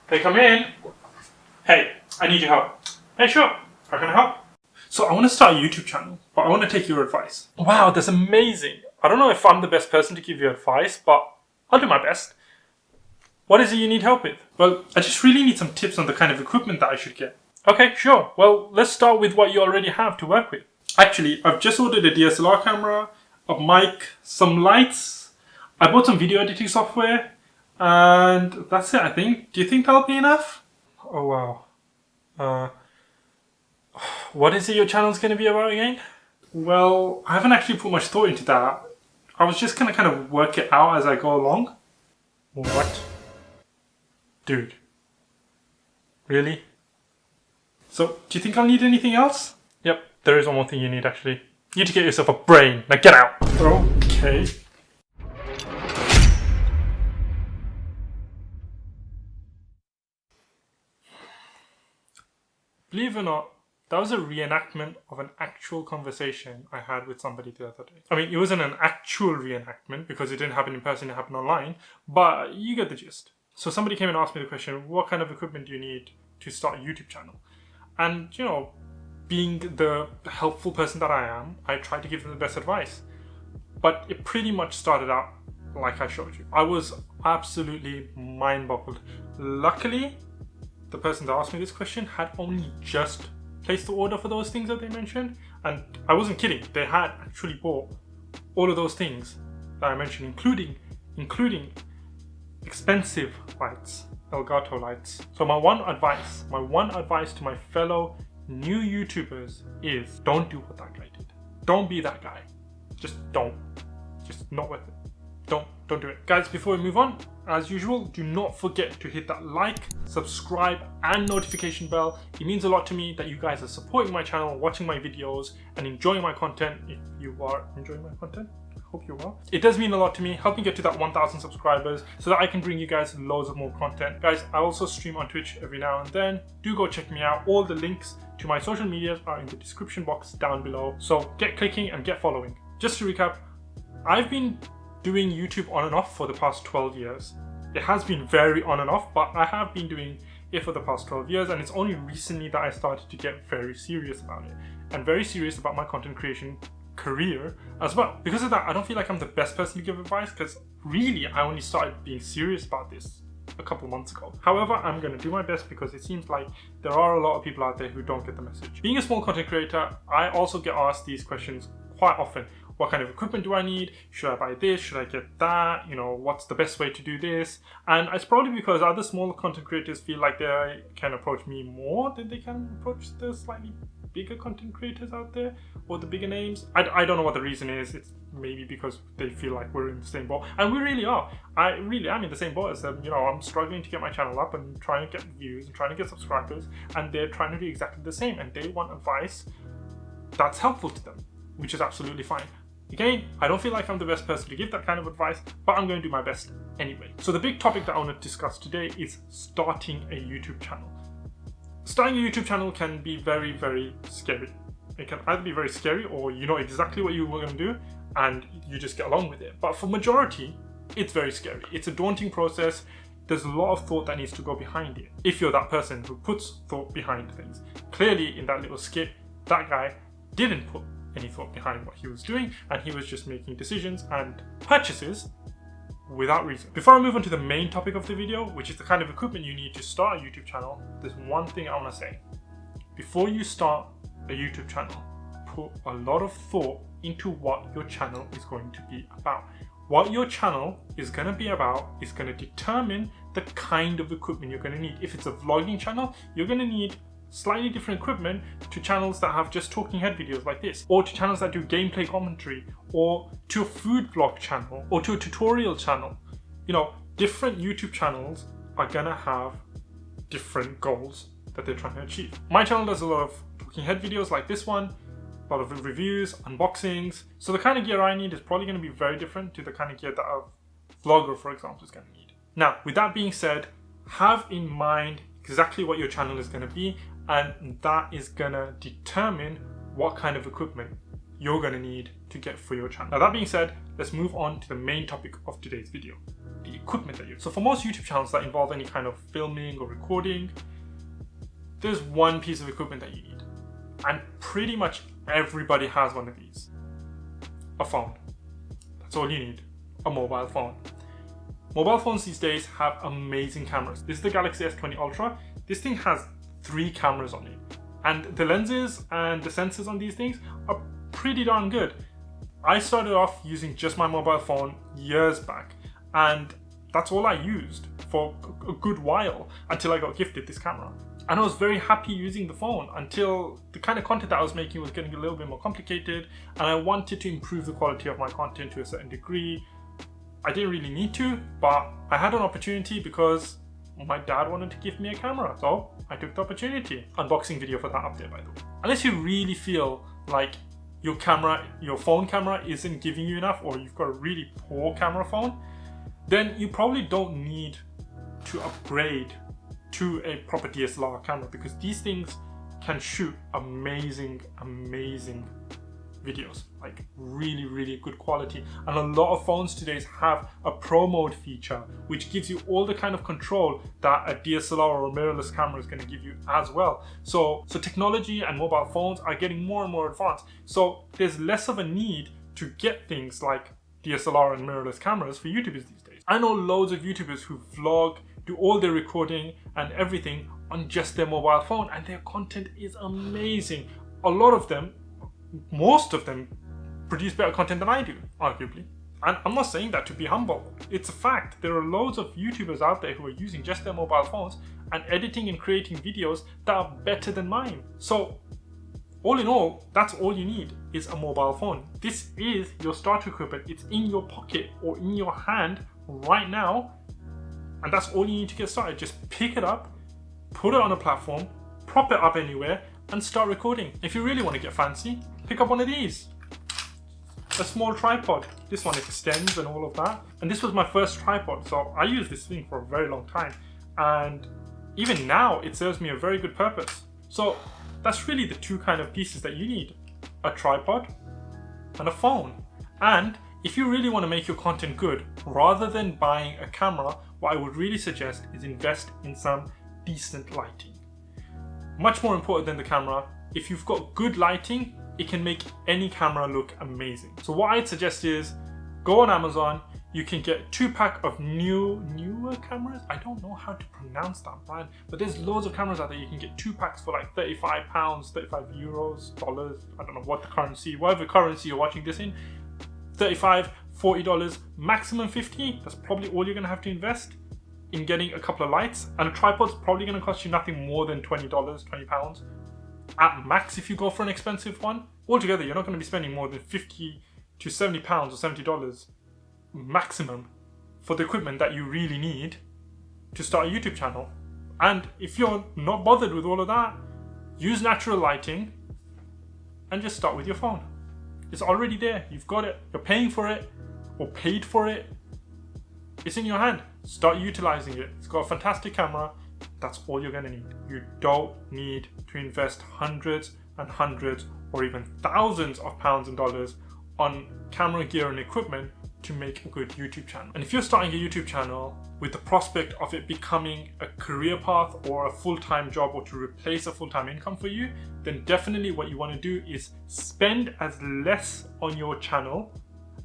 They come in. Hey, I need your help. Hey, sure. How can I help? So I want to start a YouTube channel, but I want to take your advice. Wow, that's amazing. I don't know if I'm the best person to give you advice, but I'll do my best. What is it you need help with? Well, I just really need some tips on the kind of equipment that I should get. Okay, sure. Well, let's start with what you already have to work with. Actually, I've just ordered a DSLR camera, a mic, some lights. I bought some video editing software, and that's it, I think. Do you think that'll be enough? Oh, wow. What is it your channel's going to be about again? Well, I haven't actually put much thought into that. I was just going to kind of work it out as I go along. What? Dude. Really? So, do you think I'll need anything else? Yep, there is one more thing you need actually. You need to get yourself a brain. Now get out! Okay. Believe it or not, that was a reenactment of an actual conversation I had with somebody the other day. I mean, it wasn't an actual reenactment because it didn't happen in person, it happened online, but you get the gist. So somebody came and asked me the question, what kind of equipment do you need to start a YouTube channel? And, you know, being the helpful person that I am, I tried to give them the best advice. But it pretty much started out like I showed you. I was absolutely mind-boggled. Luckily, the person that asked me this question had only just placed the order for those things that they mentioned. And I wasn't kidding. They had actually bought all of those things that I mentioned, including expensive lights, Elgato lights. So my one advice to my fellow new YouTubers is don't do what that guy did. Don't be that guy. Just don't. Just not worth it. Don't do it. Guys, before we move on, as usual, do not forget to hit that like, subscribe, and notification bell. It means a lot to me that you guys are supporting my channel, watching my videos, and enjoying my content. If you are enjoying my content, I hope you are. It does mean a lot to me. Help me get to that 1,000 subscribers so that I can bring you guys loads of more content. Guys, I also stream on Twitch every now and then. Do go check me out. All the links to my social medias are in the description box down below. So get clicking and get following. Just to recap, I've been doing YouTube on and off for the past 12 years. It has been very on and off, but I have been doing it for the past 12 years, and it's only recently that I started to get very serious about it and very serious about my content creation career as well. Because of that, I don't feel like I'm the best person to give advice, because really I only started being serious about this a couple months ago. However, I'm going to do my best because it seems like there are a lot of people out there who don't get the message. Being a small content creator, I also get asked these questions quite often. What kind of equipment do I need? Should I buy this? Should I get that? You know, what's the best way to do this? And it's probably because other smaller content creators feel like they can approach me more than they can approach the slightly bigger content creators out there, or the bigger names. I don't know what the reason is. It's maybe because they feel like we're in the same boat, and we really are. I really am in the same boat as them. You know, I'm struggling to get my channel up and trying to get views and trying to get subscribers, and they're trying to do exactly the same, and they want advice that's helpful to them, which is absolutely fine. Again, I don't feel like I'm the best person to give that kind of advice, but I'm going to do my best anyway. So the big topic that I want to discuss today is starting a YouTube channel. Starting a YouTube channel can be very, very scary. It can either be very scary, or you know exactly what you were going to do and you just get along with it. But for majority, it's very scary. It's a daunting process. There's a lot of thought that needs to go behind it. If you're that person who puts thought behind things. Clearly in that little skit, that guy didn't put any thought behind what he was doing, and he was just making decisions and purchases without reason. Before I move on to the main topic of the video, which is the kind of equipment you need to start a YouTube channel, there's one thing I want to say. Before you start a YouTube channel, put a lot of thought into what your channel is going to be about. What your channel is going to be about is going to determine the kind of equipment you're going to need. If it's a vlogging channel, you're going to need slightly different equipment to channels that have just talking head videos like this, or to channels that do gameplay commentary, or to a food vlog channel, or to a tutorial channel. You know, different YouTube channels are gonna have different goals that they're trying to achieve. My channel does a lot of talking head videos like this one, a lot of reviews, unboxings. So the kind of gear I need is probably gonna be very different to the kind of gear that a vlogger, for example, is gonna need. Now, with that being said, have in mind exactly what your channel is gonna be, and that is gonna determine what kind of equipment you're gonna need to get for your channel. Now that being said, let's move on to the main topic of today's video, the equipment that you use. So for most YouTube channels that involve any kind of filming or recording, there's one piece of equipment that you need. And pretty much everybody has one of these. A phone. That's all you need. A mobile phone. Mobile phones these days have amazing cameras. This is the Galaxy S20 Ultra. This thing has 3 cameras on it. And the lenses and the sensors on these things are pretty darn good. I started off using just my mobile phone years back, and that's all I used for a good while until I got gifted this camera. And I was very happy using the phone until the kind of content that I was making was getting a little bit more complicated, and I wanted to improve the quality of my content to a certain degree. I didn't really need to, but I had an opportunity because my dad wanted to give me a camera, so I took the opportunity. Unboxing video for that up there, by the way. Unless you really feel like your phone camera isn't giving you enough, or you've got a really poor camera phone, then you probably don't need to upgrade to a proper DSLR camera, because these things can shoot amazing videos, like really good quality. And a lot of phones today have a pro mode feature, which gives you all the kind of control that a DSLR or a mirrorless camera is going to give you as well. So technology and mobile phones are getting more and more advanced, so there's less of a need to get things like DSLR and mirrorless cameras for YouTubers these days. I know loads of YouTubers who vlog, do all their recording and everything on just their mobile phone, and their content is amazing. A lot of them, most of them, produce better content than I do, arguably. And I'm not saying that to be humble. It's a fact. There are loads of YouTubers out there who are using just their mobile phones and editing and creating videos that are better than mine. So all in all, that's all you need is a mobile phone. This is your starter equipment. It's in your pocket or in your hand right now. And that's all you need to get started. Just pick it up, put it on a platform, prop it up anywhere, and start recording. If you really want to get fancy, pick up one of these. A small tripod. This one extends and all of that. And this was my first tripod, so I used this thing for a very long time. And even now, it serves me a very good purpose. So that's really the 2 kind of pieces that you need. A tripod and a phone. And if you really want to make your content good, rather than buying a camera, what I would really suggest is invest in some decent lighting. Much more important than the camera, if you've got good lighting, it can make any camera look amazing. So what I'd suggest is go on Amazon. You can get 2-pack of newer cameras. I don't know how to pronounce that brand, but there's loads of cameras out there. You can get 2 packs for like £35, 35 euros, dollars. I don't know what the currency, whatever currency you're watching this in. $35, $40, maximum $50. That's probably all you're gonna have to invest in getting a couple of lights. And a tripod's probably gonna cost you nothing more than $20, £20. At max, if you go for an expensive one. Altogether, you're not gonna be spending more than £50 to £70 or $70 maximum for the equipment that you really need to start a YouTube channel. And if you're not bothered with all of that, use natural lighting and just start with your phone. It's already there. You've got it. You're paying for it or paid for it. It's in your hand. Start utilizing it. It's got a fantastic camera. That's all you're going to need. You don't need to invest hundreds and hundreds or even thousands of pounds and dollars on camera gear and equipment to make a good YouTube channel. And if you're starting a YouTube channel with the prospect of it becoming a career path or a full-time job or to replace a full-time income for you, then definitely what you want to do is spend as less on your channel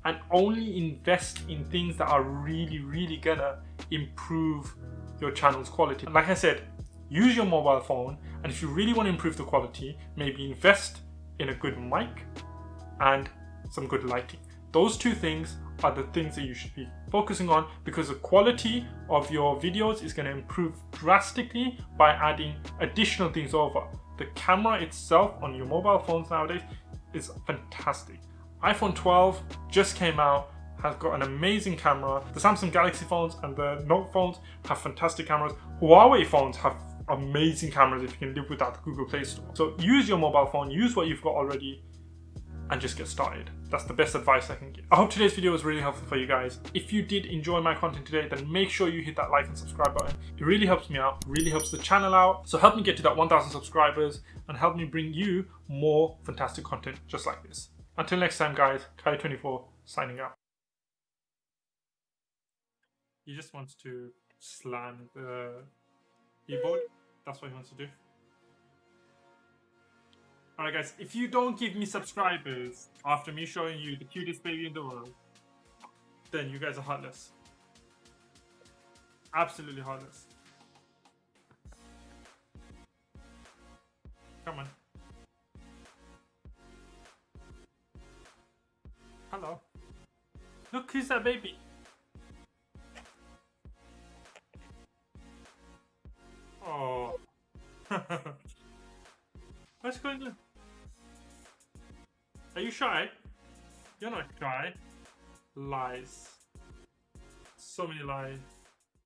and only invest in things that are really gonna improve your channel's quality. Like I said, use your mobile phone, and if you really want to improve the quality, maybe invest in a good mic and some good lighting. Those 2 things are the things that you should be focusing on, because the quality of your videos is going to improve drastically by adding additional things over. The camera itself on your mobile phones nowadays is fantastic. iPhone 12 just came out, has got an amazing camera. The Samsung Galaxy phones and the Note phones have fantastic cameras. Huawei phones have amazing cameras if you can live without the Google Play Store. So use your mobile phone, use what you've got already, and just get started. That's the best advice I can give. I hope today's video was really helpful for you guys. If you did enjoy my content today, then make sure you hit that like and subscribe button. It really helps me out, really helps the channel out. So help me get to that 1,000 subscribers and help me bring you more fantastic content just like this. Until next time guys, Kai24 signing out. He just wants to slam the keyboard. That's what he wants to do. Alright guys, if you don't give me subscribers after me showing you the cutest baby in the world, then you guys are heartless. Absolutely heartless. Come on. Hello. Look, who's that baby? Oh. What's going on? Are you shy? You're not shy. Lies. So many lies.